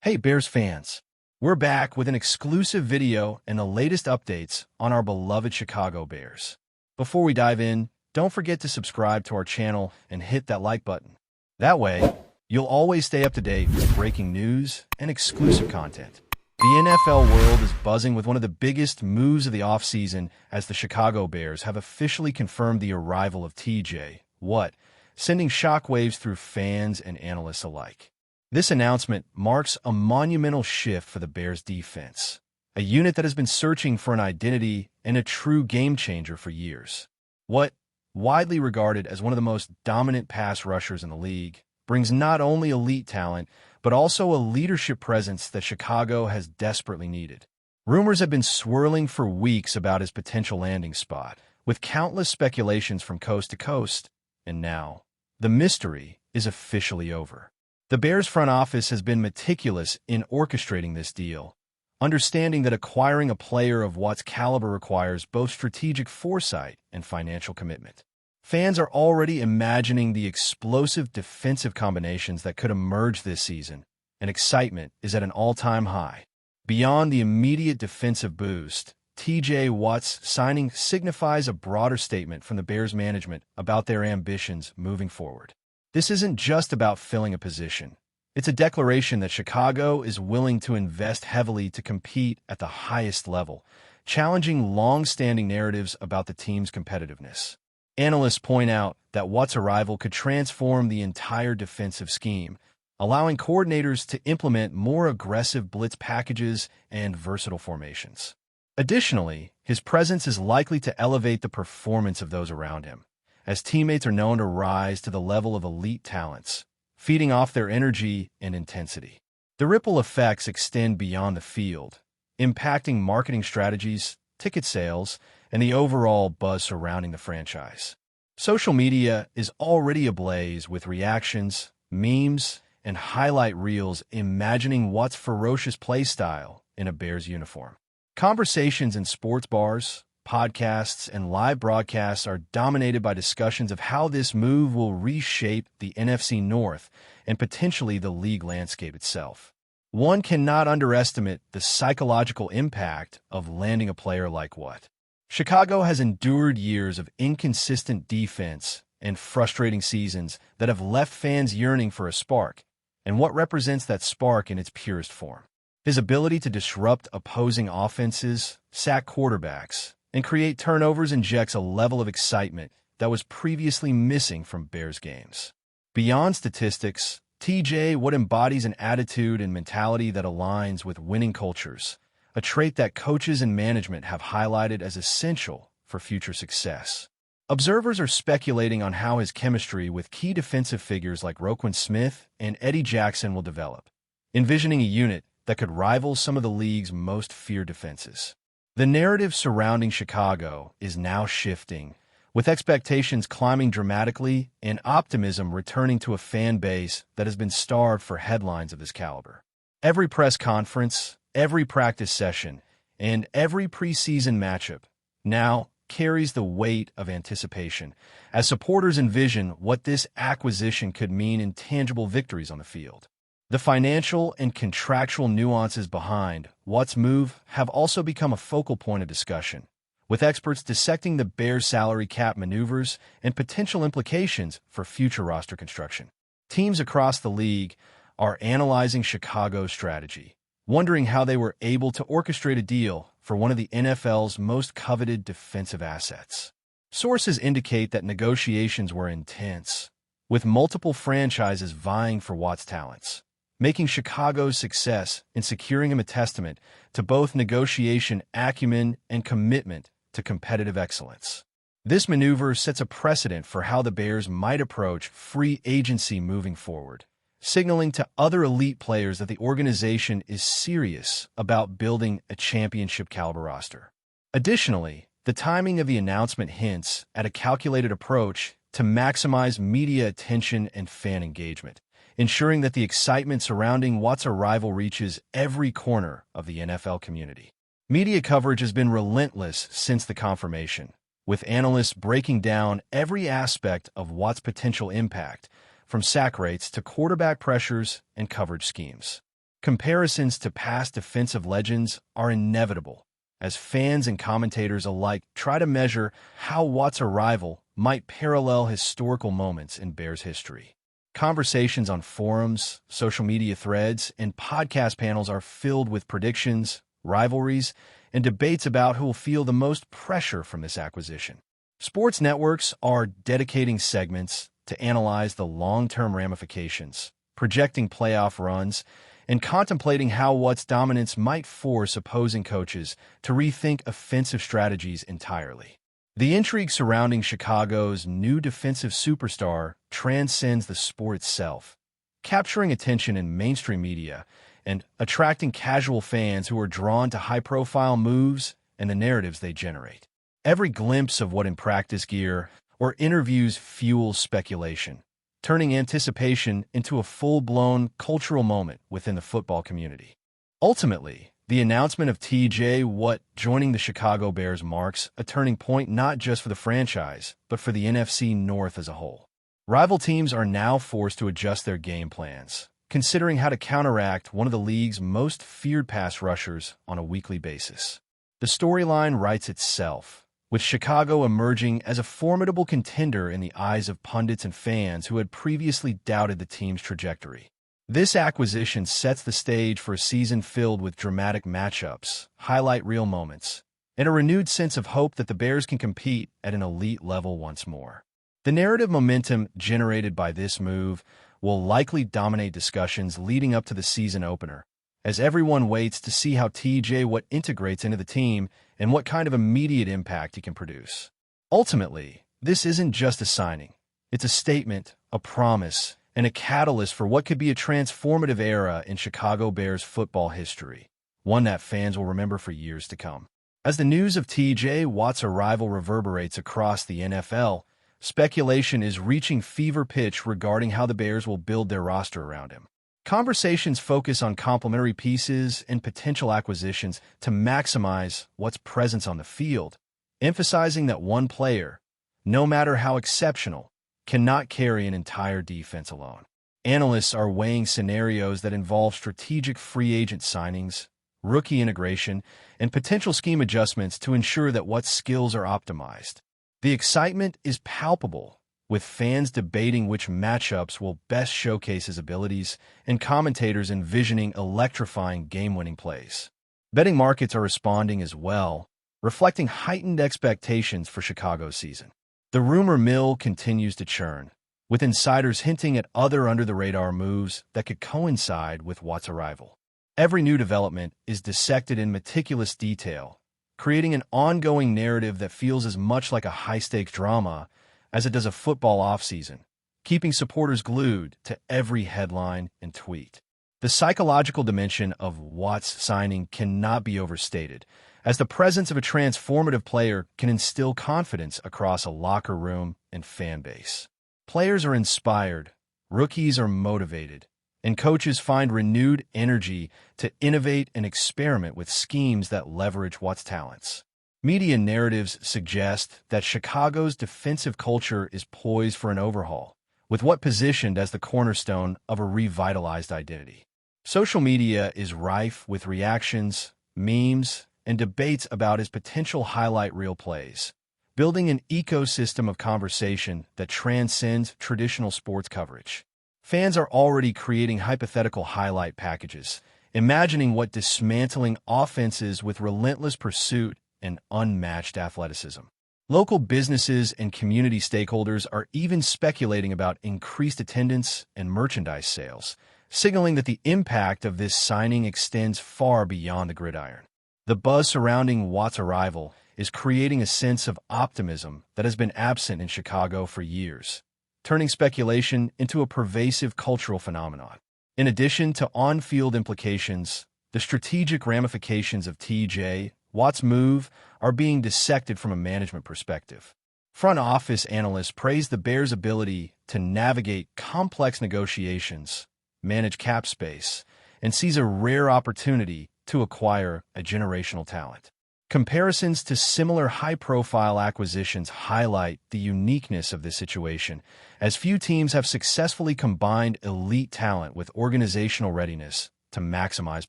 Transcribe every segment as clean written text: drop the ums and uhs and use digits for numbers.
Hey Bears fans, we're back with an exclusive video and the latest updates on our beloved Chicago Bears. Before we dive in, don't forget to subscribe to our channel and hit that like button. That way, you'll always stay up to date with breaking news and exclusive content. The NFL world is buzzing with one of the biggest moves of the offseason as the Chicago Bears have officially confirmed the arrival of TJ Watt, sending shockwaves through fans and analysts alike. This announcement marks a monumental shift for the Bears' defense, a unit that has been searching for an identity and a true game-changer for years. Watt, widely regarded as one of the most dominant pass rushers in the league, brings not only elite talent, but also a leadership presence that Chicago has desperately needed. Rumors have been swirling for weeks about his potential landing spot, with countless speculations from coast to coast, and now, the mystery is officially over. The Bears front office has been meticulous in orchestrating this deal, understanding that acquiring a player of Watt's caliber requires both strategic foresight and financial commitment. Fans are already imagining the explosive defensive combinations that could emerge this season, and excitement is at an all-time high. Beyond the immediate defensive boost, TJ Watt's signing signifies a broader statement from the Bears management about their ambitions moving forward. This isn't just about filling a position. It's a declaration that Chicago is willing to invest heavily to compete at the highest level, challenging long-standing narratives about the team's competitiveness. Analysts point out that Watt's arrival could transform the entire defensive scheme, allowing coordinators to implement more aggressive blitz packages and versatile formations. Additionally, his presence is likely to elevate the performance of those around him, as teammates are known to rise to the level of elite talents, feeding off their energy and intensity. The ripple effects extend beyond the field, impacting marketing strategies, ticket sales, and the overall buzz surrounding the franchise. Social media is already ablaze with reactions, memes, and highlight reels imagining Watt's ferocious play style in a Bears uniform. Conversations in sports bars, podcasts, and live broadcasts are dominated by discussions of how this move will reshape the NFC North and potentially the league landscape itself. One cannot underestimate the psychological impact of landing a player like Watt. Chicago has endured years of inconsistent defense and frustrating seasons that have left fans yearning for a spark, and Watt represents that spark in its purest form. His ability to disrupt opposing offenses, sack quarterbacks, and create turnovers injects a level of excitement that was previously missing from Bears games. Beyond statistics, TJ Watt embodies an attitude and mentality that aligns with winning cultures, a trait that coaches and management have highlighted as essential for future success. Observers are speculating on how his chemistry with key defensive figures like Roquan Smith and Eddie Jackson will develop, envisioning a unit that could rival some of the league's most feared defenses. The narrative surrounding Chicago is now shifting, with expectations climbing dramatically and optimism returning to a fan base that has been starved for headlines of this caliber. Every press conference, every practice session, and every preseason matchup now carries the weight of anticipation as supporters envision what this acquisition could mean in tangible victories on the field. The financial and contractual nuances behind Watt's move have also become a focal point of discussion, with experts dissecting the Bears' salary cap maneuvers and potential implications for future roster construction. Teams across the league are analyzing Chicago's strategy, wondering how they were able to orchestrate a deal for one of the NFL's most coveted defensive assets. Sources indicate that negotiations were intense, with multiple franchises vying for Watt's talents, making Chicago's success in securing him a testament to both negotiation acumen and commitment to competitive excellence. This maneuver sets a precedent for how the Bears might approach free agency moving forward, signaling to other elite players that the organization is serious about building a championship-caliber roster. Additionally, the timing of the announcement hints at a calculated approach to maximize media attention and fan engagement, ensuring that the excitement surrounding Watt's arrival reaches every corner of the NFL community. Media coverage has been relentless since the confirmation, with analysts breaking down every aspect of Watt's potential impact, from sack rates to quarterback pressures and coverage schemes. Comparisons to past defensive legends are inevitable, as fans and commentators alike try to measure how Watt's arrival might parallel historical moments in Bears history. Conversations on forums, social media threads, and podcast panels are filled with predictions, rivalries, and debates about who will feel the most pressure from this acquisition. Sports networks are dedicating segments to analyze the long-term ramifications, projecting playoff runs, and contemplating how Watt's dominance might force opposing coaches to rethink offensive strategies entirely. The intrigue surrounding Chicago's new defensive superstar transcends the sport itself, capturing attention in mainstream media and attracting casual fans who are drawn to high-profile moves and the narratives they generate. Every glimpse of Watt in practice gear or interviews fuels speculation, turning anticipation into a full-blown cultural moment within the football community. Ultimately, the announcement of T.J. Watt joining the Chicago Bears marks a turning point not just for the franchise, but for the NFC North as a whole. Rival teams are now forced to adjust their game plans, considering how to counteract one of the league's most feared pass rushers on a weekly basis. The storyline writes itself, with Chicago emerging as a formidable contender in the eyes of pundits and fans who had previously doubted the team's trajectory. This acquisition sets the stage for a season filled with dramatic matchups, highlight reel moments, and a renewed sense of hope that the Bears can compete at an elite level once more. The narrative momentum generated by this move will likely dominate discussions leading up to the season opener, as everyone waits to see how T.J. Watt integrates into the team and what kind of immediate impact he can produce. Ultimately, this isn't just a signing. It's a statement, a promise, and a catalyst for what could be a transformative era in Chicago Bears football history, one that fans will remember for years to come. As the news of T.J. Watt's arrival reverberates across the NFL, speculation is reaching fever pitch regarding how the Bears will build their roster around him. Conversations focus on complementary pieces and potential acquisitions to maximize Watt's presence on the field, emphasizing that one player, no matter how exceptional, cannot carry an entire defense alone. Analysts are weighing scenarios that involve strategic free agent signings, rookie integration, and potential scheme adjustments to ensure that Watt's skills are optimized. The excitement is palpable, with fans debating which matchups will best showcase his abilities and commentators envisioning electrifying game-winning plays. Betting markets are responding as well, reflecting heightened expectations for Chicago's season. The rumor mill continues to churn, with insiders hinting at other under-the-radar moves that could coincide with Watt's arrival. Every new development is dissected in meticulous detail, creating an ongoing narrative that feels as much like a high-stakes drama as it does a football offseason, keeping supporters glued to every headline and tweet. The psychological dimension of Watt's signing cannot be overstated, as the presence of a transformative player can instill confidence across a locker room and fan base. Players are inspired, rookies are motivated, and coaches find renewed energy to innovate and experiment with schemes that leverage Watt's talents. Media narratives suggest that Chicago's defensive culture is poised for an overhaul, with Watt positioned as the cornerstone of a revitalized identity. Social media is rife with reactions, memes, and debates about his potential highlight reel plays, building an ecosystem of conversation that transcends traditional sports coverage. Fans are already creating hypothetical highlight packages, imagining Watt dismantling offenses with relentless pursuit and unmatched athleticism. Local businesses and community stakeholders are even speculating about increased attendance and merchandise sales, signaling that the impact of this signing extends far beyond the gridiron. The buzz surrounding Watt's arrival is creating a sense of optimism that has been absent in Chicago for years, turning speculation into a pervasive cultural phenomenon. In addition to on-field implications, the strategic ramifications of T.J. Watt's move are being dissected from a management perspective. Front office analysts praise the Bears' ability to navigate complex negotiations, manage cap space, and seize a rare opportunity to acquire a generational talent. Comparisons to similar high-profile acquisitions highlight the uniqueness of this situation, as few teams have successfully combined elite talent with organizational readiness to maximize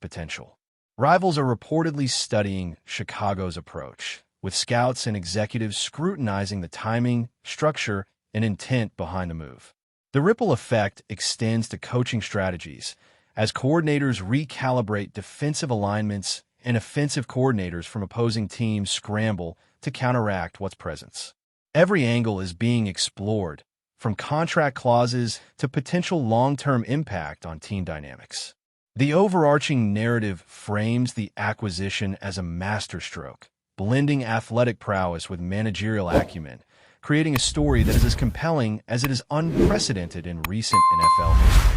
potential. Rivals are reportedly studying Chicago's approach, with scouts and executives scrutinizing the timing, structure, and intent behind the move. The ripple effect extends to coaching strategies, as coordinators recalibrate defensive alignments and offensive coordinators from opposing teams scramble to counteract what's present. Every angle is being explored, from contract clauses to potential long-term impact on team dynamics. The overarching narrative frames the acquisition as a masterstroke, blending athletic prowess with managerial acumen, creating a story that is as compelling as it is unprecedented in recent NFL history.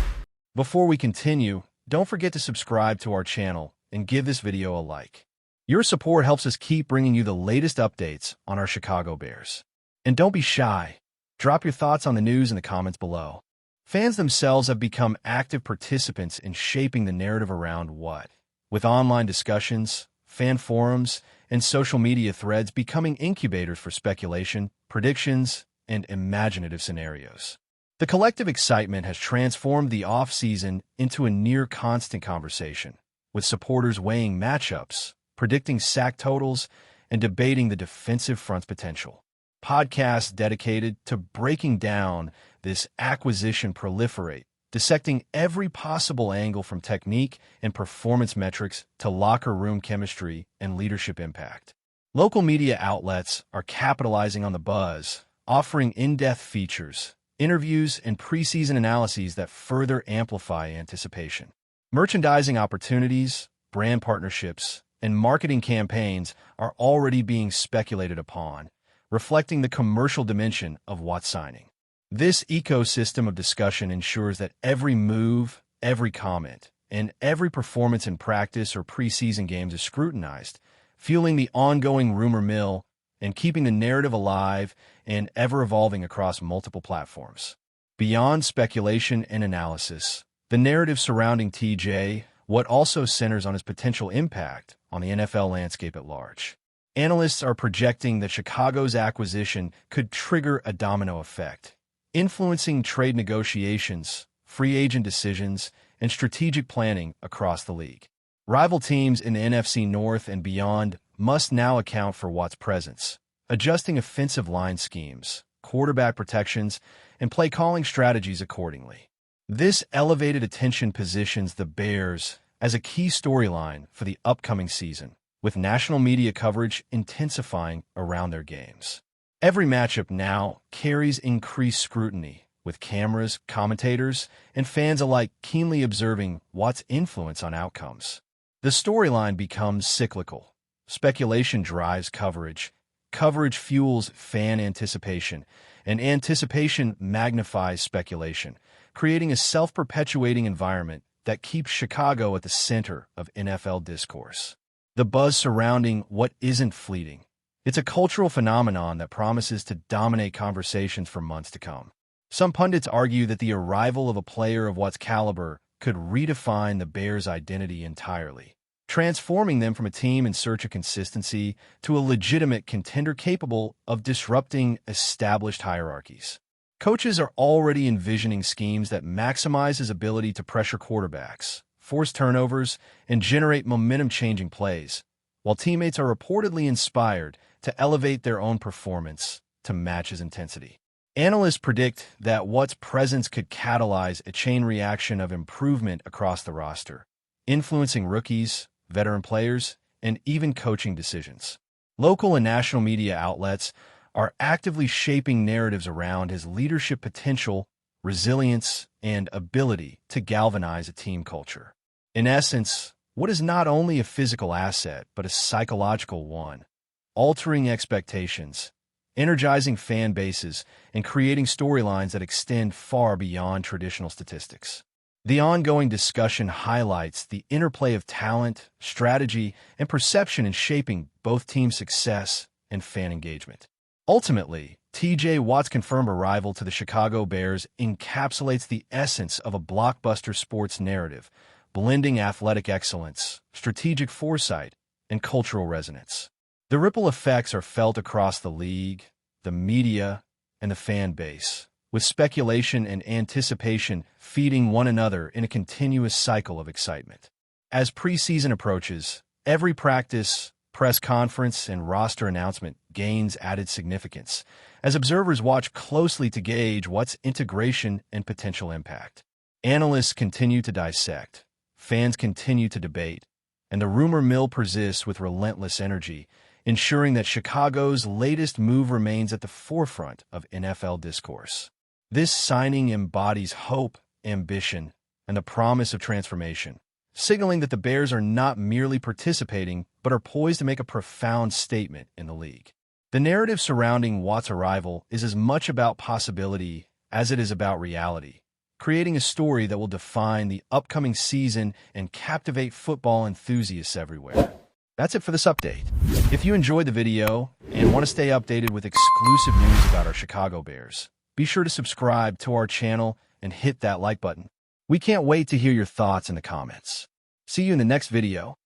Before we continue, don't forget to subscribe to our channel and give this video a like. Your support helps us keep bringing you the latest updates on our Chicago Bears. And don't be shy. Drop your thoughts on the news in the comments below. Fans themselves have become active participants in shaping the narrative around what, with online discussions, fan forums, and social media threads becoming incubators for speculation, predictions, and imaginative scenarios. The collective excitement has transformed the off-season into a near-constant conversation, with supporters weighing matchups, predicting sack totals, and debating the defensive front's potential. Podcasts dedicated to breaking down this acquisition proliferate, dissecting every possible angle from technique and performance metrics to locker room chemistry and leadership impact. Local media outlets are capitalizing on the buzz, offering in-depth features, interviews, and preseason analyses that further amplify anticipation. Merchandising opportunities, brand partnerships, and marketing campaigns are already being speculated upon, reflecting the commercial dimension of what's signing. This ecosystem of discussion ensures that every move, every comment, and every performance in practice or preseason games is scrutinized, fueling the ongoing rumor mill and keeping the narrative alive and ever-evolving across multiple platforms. Beyond speculation and analysis, the narrative surrounding TJ, what also centers on his potential impact on the NFL landscape at large. Analysts are projecting that Chicago's acquisition could trigger a domino effect, influencing trade negotiations, free agent decisions, and strategic planning across the league. Rival teams in the NFC North and beyond must now account for Watt's presence, adjusting offensive line schemes, quarterback protections, and play-calling strategies accordingly. This elevated attention positions the Bears as a key storyline for the upcoming season, with national media coverage intensifying around their games. Every matchup now carries increased scrutiny, with cameras, commentators, and fans alike keenly observing Watt's influence on outcomes. The storyline becomes cyclical. Speculation drives coverage fuels fan anticipation, and anticipation magnifies speculation, creating a self-perpetuating environment that keeps Chicago at the center of NFL discourse. The buzz surrounding what isn't fleeting. It's a cultural phenomenon that promises to dominate conversations for months to come. Some pundits argue that the arrival of a player of Watt's caliber could redefine the Bears' identity entirely, transforming them from a team in search of consistency to a legitimate contender capable of disrupting established hierarchies. Coaches are already envisioning schemes that maximize his ability to pressure quarterbacks, force turnovers, and generate momentum-changing plays, while teammates are reportedly inspired to elevate their own performance to match his intensity. Analysts predict that Watt's presence could catalyze a chain reaction of improvement across the roster, influencing rookies, veteran players, and even coaching decisions. Local and national media outlets are actively shaping narratives around his leadership potential, resilience, and ability to galvanize a team culture. In essence, Watt is not only a physical asset, but a psychological one, altering expectations, energizing fan bases, and creating storylines that extend far beyond traditional statistics. The ongoing discussion highlights the interplay of talent, strategy, and perception in shaping both team success and fan engagement. Ultimately, TJ Watt's confirmed arrival to the Chicago Bears encapsulates the essence of a blockbuster sports narrative, blending athletic excellence, strategic foresight, and cultural resonance. The ripple effects are felt across the league, the media, and the fan base, with speculation and anticipation feeding one another in a continuous cycle of excitement. As preseason approaches, every practice, press conference, and roster announcement gains added significance, as observers watch closely to gauge what's integration and potential impact. Analysts continue to dissect, fans continue to debate, and the rumor mill persists with relentless energy, ensuring that Chicago's latest move remains at the forefront of NFL discourse. This signing embodies hope, ambition, and the promise of transformation, signaling that the Bears are not merely participating but are poised to make a profound statement in the league. The narrative surrounding Watt's arrival is as much about possibility as it is about reality, creating a story that will define the upcoming season and captivate football enthusiasts everywhere. That's it for this update. If you enjoyed the video and want to stay updated with exclusive news about our Chicago Bears, be sure to subscribe to our channel and hit that like button. We can't wait to hear your thoughts in the comments. See you in the next video.